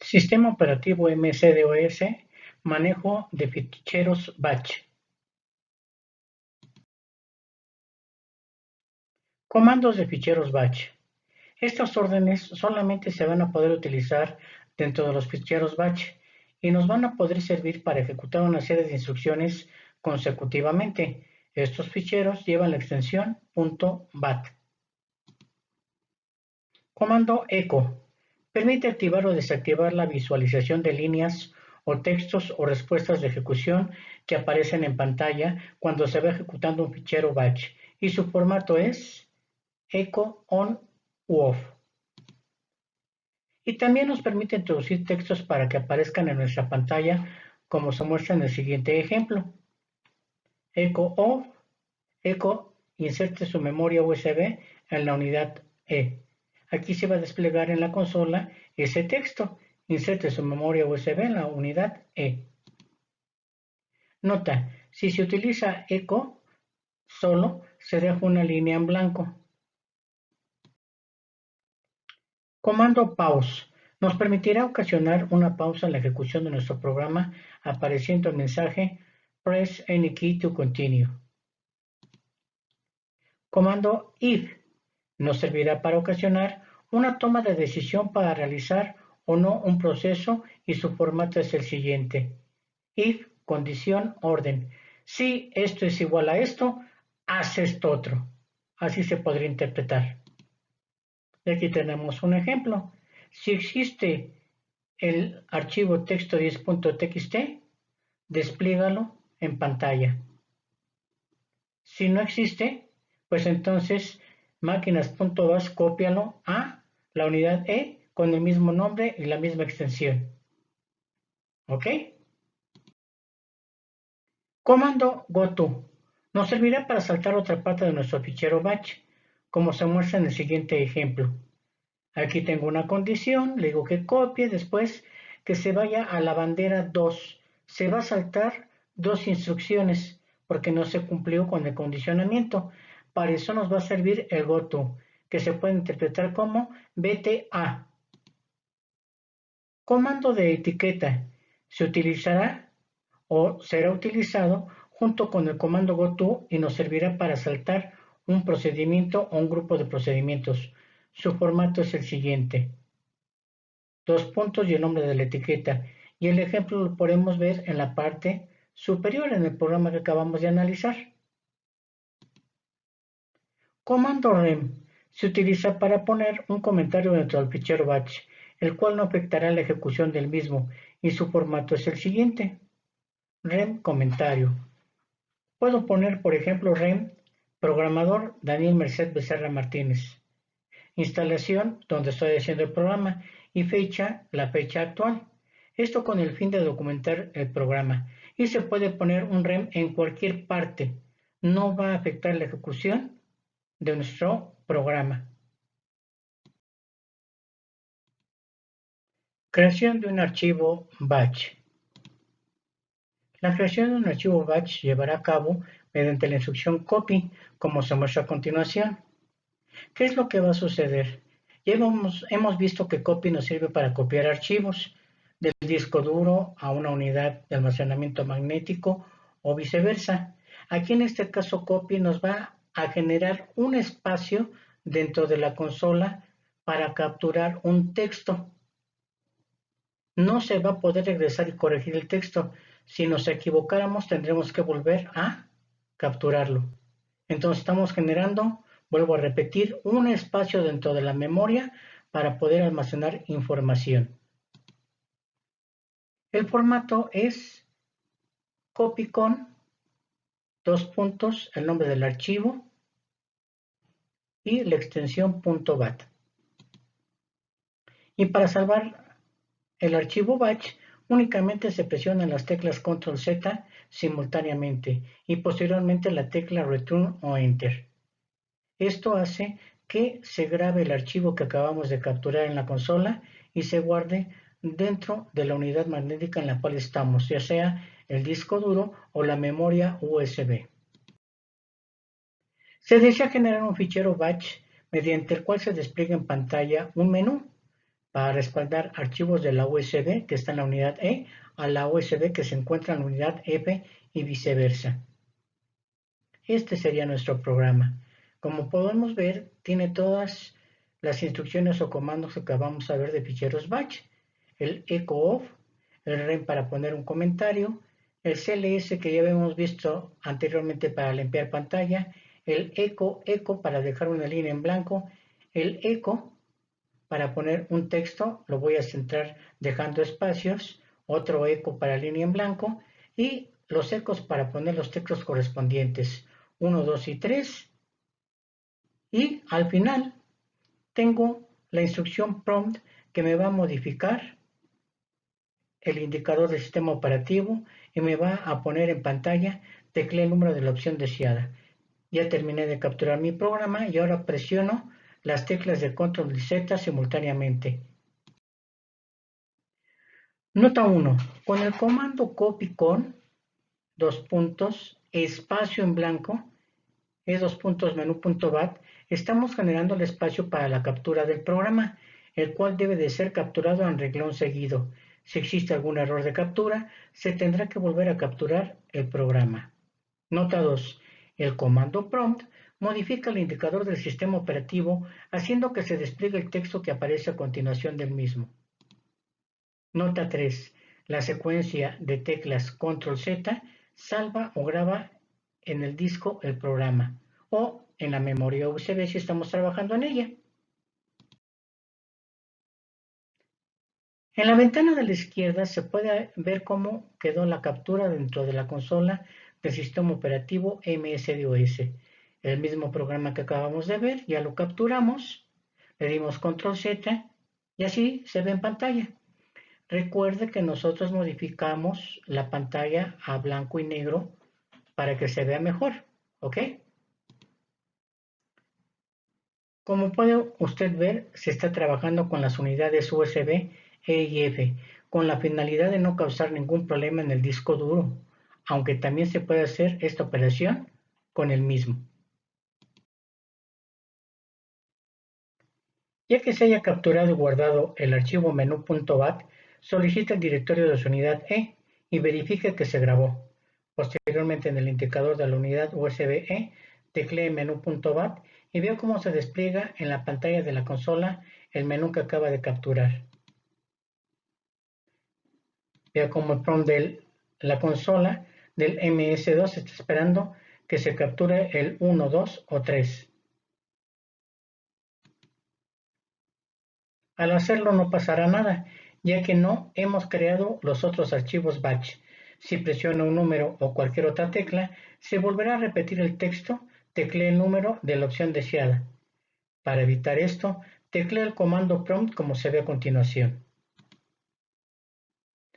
Sistema operativo MS-DOS, manejo de ficheros batch. Comandos de ficheros batch. Estas órdenes solamente se van a poder utilizar dentro de los ficheros batch y nos van a poder servir para ejecutar una serie de instrucciones consecutivamente. Estos ficheros llevan la extensión .bat. Comando echo. Permite activar o desactivar la visualización de líneas o textos o respuestas de ejecución que aparecen en pantalla cuando se va ejecutando un fichero batch y su formato es echo on u off. Y también nos permite introducir textos para que aparezcan en nuestra pantalla como se muestra en el siguiente ejemplo. Echo off, echo inserte su memoria USB en la unidad E. Aquí se va a desplegar en la consola ese texto. Inserte su memoria USB en la unidad E. Nota, si se utiliza echo solo, se deja una línea en blanco. Comando pause. Nos permitirá ocasionar una pausa en la ejecución de nuestro programa apareciendo el mensaje Press any key to continue. Comando if. Nos servirá para ocasionar una toma de decisión para realizar o no un proceso y su formato es el siguiente. If, condición, orden. Si esto es igual a esto, haz esto otro. Así se podría interpretar. Y aquí tenemos un ejemplo. Si existe el archivo texto10.txt, desplígalo en pantalla. Si no existe, pues entonces máquinas.bas cópialo a la unidad E con el mismo nombre y la misma extensión. ¿Ok? Comando goto nos servirá para saltar otra parte de nuestro fichero batch, como se muestra en el siguiente ejemplo. Aquí tengo una condición, le digo que copie, después que se vaya a la bandera 2. Se va a saltar dos instrucciones porque no se cumplió con el condicionamiento. Para eso nos va a servir el goto, que se puede interpretar como vete a. Comando de etiqueta se utilizará o será utilizado junto con el comando goto y nos servirá para saltar un procedimiento o un grupo de procedimientos. Su formato es el siguiente. Dos puntos y el nombre de la etiqueta. Y el ejemplo lo podemos ver en la parte superior en el programa que acabamos de analizar. Comando rem se utiliza para poner un comentario dentro del fichero batch, el cual no afectará la ejecución del mismo y su formato es el siguiente. Rem comentario. Puedo poner, por ejemplo, rem programador Daniel Merced Becerra Martínez. Instalación donde estoy haciendo el programa y fecha, la fecha actual. Esto con el fin de documentar el programa y se puede poner un rem en cualquier parte. No va a afectar la ejecución de nuestro programa. Creación de un archivo batch. La creación de un archivo batch se llevará a cabo mediante la instrucción copy, como se muestra a continuación. ¿Qué es lo que va a suceder? Ya hemos visto que copy nos sirve para copiar archivos del disco duro a una unidad de almacenamiento magnético o viceversa. Aquí en este caso copy nos va a generar un espacio dentro de la consola para capturar un texto. No se va a poder regresar y corregir el texto. Si nos equivocáramos tendremos que volver a capturarlo. Entonces estamos generando, vuelvo a repetir, un espacio dentro de la memoria para poder almacenar información. El formato es copy con dos puntos, el nombre del archivo y la extensión .bat. Y para salvar el archivo batch, únicamente se presionan las teclas Control Z simultáneamente y posteriormente la tecla Return o Enter. Esto hace que se grabe el archivo que acabamos de capturar en la consola y se guarde dentro de la unidad magnética en la cual estamos, ya sea el disco duro o la memoria USB. Se desea generar un fichero batch mediante el cual se despliega en pantalla un menú. para respaldar archivos de la USB que está en la unidad E a la USB que se encuentra en la unidad F y viceversa. Este sería nuestro programa. Como podemos ver, tiene todas las instrucciones o comandos que acabamos de ver de ficheros batch. El echo off, el rem para poner un comentario, el CLS que ya habíamos visto anteriormente para limpiar pantalla, el echo para dejar una línea en blanco, el echo para poner un texto, lo voy a centrar dejando espacios, otro eco para línea en blanco y los ecos para poner los textos correspondientes, 1, 2 y 3. Y al final tengo la instrucción prompt que me va a modificar el indicador del sistema operativo y me va a poner en pantalla teclee el número de la opción deseada. Ya terminé de capturar mi programa y ahora presiono las teclas de control y Z simultáneamente. Nota 1. Con el comando copy con espacio en blanco menú.bat, estamos generando el espacio para la captura del programa, el cual debe de ser capturado en renglón seguido. Si existe algún error de captura, se tendrá que volver a capturar el programa. Nota 2. El comando prompt modifica el indicador del sistema operativo haciendo que se despliegue el texto que aparece a continuación del mismo. Nota 3. La secuencia de teclas Control-Z salva o graba en el disco el programa o en la memoria USB si estamos trabajando en ella. En la ventana de la izquierda se puede ver cómo quedó la captura dentro de la consola del sistema operativo MS-DOS. El mismo programa que acabamos de ver, ya lo capturamos, le dimos Control-Z y así se ve en pantalla. Recuerde que nosotros modificamos la pantalla a blanco y negro para que se vea mejor, ¿ok? Como puede usted ver, se está trabajando con las unidades USB E y F, con la finalidad de no causar ningún problema en el disco duro, aunque también se puede hacer esta operación con el mismo. Ya que se haya capturado y guardado el archivo menú.bat, solicita el directorio de su unidad E y verifique que se grabó. Posteriormente, en el indicador de la unidad USB E, teclee menú.bat y vea cómo se despliega en la pantalla de la consola el menú que acaba de capturar. Vea cómo el prompt de la consola del MS2 está esperando que se capture el 1, 2 o 3. Al hacerlo no pasará nada, ya que no hemos creado los otros archivos batch. Si presiona un número o cualquier otra tecla, se volverá a repetir el texto, teclee el número de la opción deseada. Para evitar esto, teclee el comando prompt como se ve a continuación.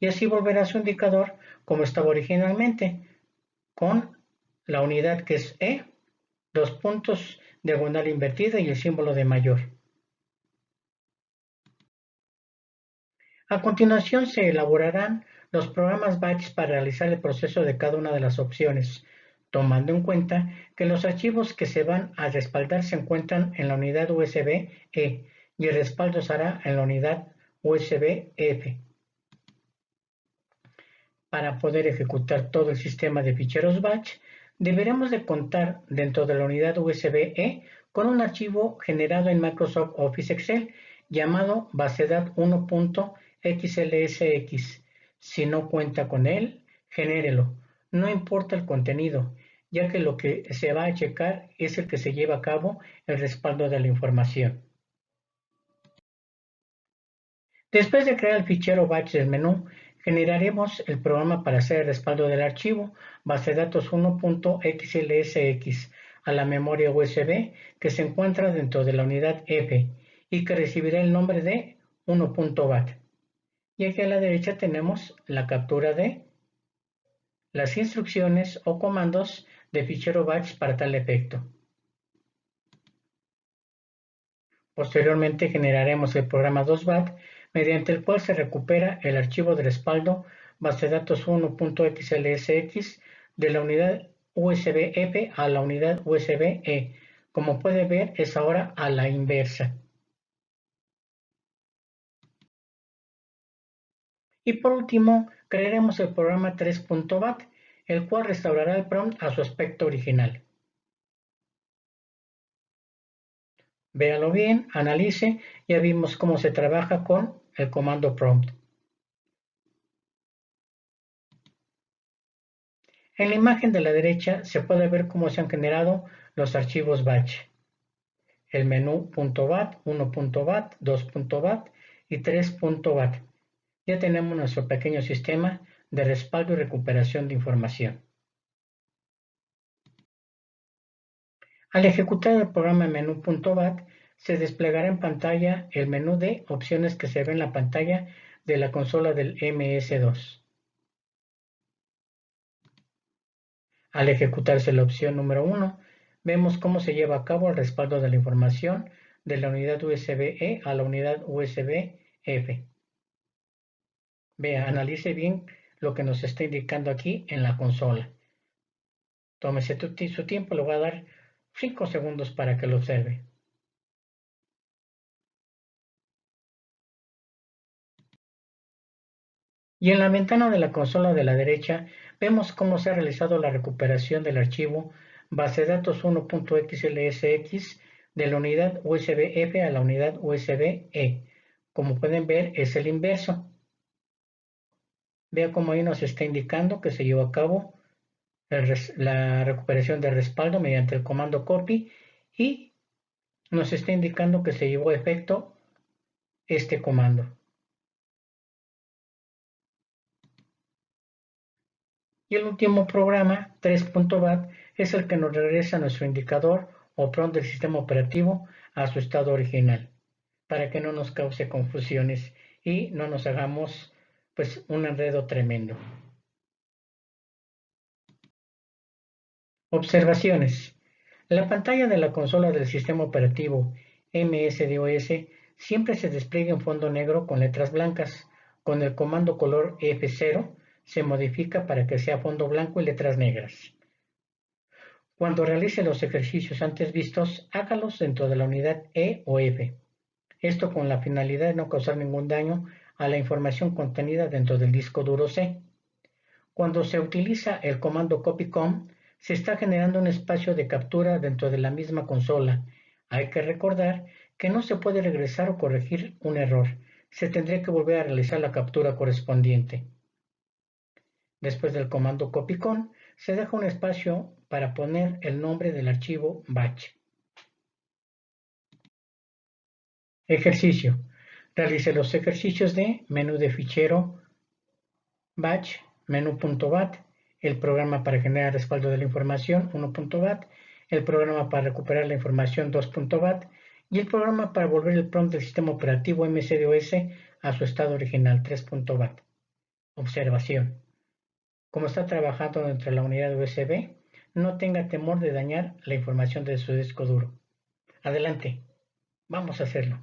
Y así volverá a su indicador como estaba originalmente, con la unidad que es E, dos puntos, diagonal invertida y el símbolo de mayor. A continuación se elaborarán los programas batch para realizar el proceso de cada una de las opciones, tomando en cuenta que los archivos que se van a respaldar se encuentran en la unidad USB-E y el respaldo se hará en la unidad USB-F. Para poder ejecutar todo el sistema de ficheros batch, deberemos de contar dentro de la unidad USB-E con un archivo generado en Microsoft Office Excel llamado basedad1.xlsx. Si no cuenta con él, genérelo. No importa el contenido, ya que lo que se va a checar es el que se lleva a cabo el respaldo de la información. Después de crear el fichero batch del menú, generaremos el programa para hacer el respaldo del archivo basedatos1.xlsx a la memoria USB que se encuentra dentro de la unidad F y que recibirá el nombre de 1.bat. Y aquí a la derecha tenemos la captura de las instrucciones o comandos de fichero batch para tal efecto. Posteriormente generaremos el programa 2bat mediante el cual se recupera el archivo de respaldo basedatos1.xlsx de la unidad USB-F a la unidad USB-E. Como puede ver, es ahora a la inversa. Y por último, crearemos el programa 3.bat, el cual restaurará el prompt a su aspecto original. Véalo bien, analice, ya vimos cómo se trabaja con el comando prompt. En la imagen de la derecha se puede ver cómo se han generado los archivos batch. El menú .bat, 1.bat, 2.bat y 3.bat. Ya tenemos nuestro pequeño sistema de respaldo y recuperación de información. Al ejecutar el programa menú.bat, se desplegará en pantalla el menú de opciones que se ve en la pantalla de la consola del MS2. Al ejecutarse la opción número 1, vemos cómo se lleva a cabo el respaldo de la información de la unidad USB-E a la unidad USB-F. Vea, analice bien lo que nos está indicando aquí en la consola. Tómese su tiempo, le voy a dar 5 segundos para que lo observe. Y en la ventana de la consola de la derecha vemos cómo se ha realizado la recuperación del archivo base de datos 1.xlsx de la unidad USB-F a la unidad USB-E. Como pueden ver, es el inverso. Vea cómo ahí nos está indicando que se llevó a cabo la recuperación de respaldo mediante el comando copy y nos está indicando que se llevó a efecto este comando. Y el último programa, 3.bat, es el que nos regresa nuestro indicador o prompt del sistema operativo a su estado original, para que no nos cause confusiones y no nos hagamos pues un enredo tremendo. Observaciones. La pantalla de la consola del sistema operativo MS-DOS siempre se despliega en fondo negro con letras blancas. Con el comando color F0 se modifica para que sea fondo blanco y letras negras. Cuando realice los ejercicios antes vistos, hágalos dentro de la unidad E o F. Esto con la finalidad de no causar ningún daño a la información contenida dentro del disco duro C. Cuando se utiliza el comando copy-com, se está generando un espacio de captura dentro de la misma consola. Hay que recordar que no se puede regresar o corregir un error. Se tendría que volver a realizar la captura correspondiente. Después del comando copy-com, se deja un espacio para poner el nombre del archivo batch. Ejercicio. Realice los ejercicios de menú de fichero batch, menú.bat, el programa para generar respaldo de la información 1.bat, el programa para recuperar la información 2.bat y el programa para volver el prompt del sistema operativo MS-DOS a su estado original 3.bat. Observación. Como está trabajando dentro de la unidad USB, no tenga temor de dañar la información de su disco duro. Adelante, vamos a hacerlo.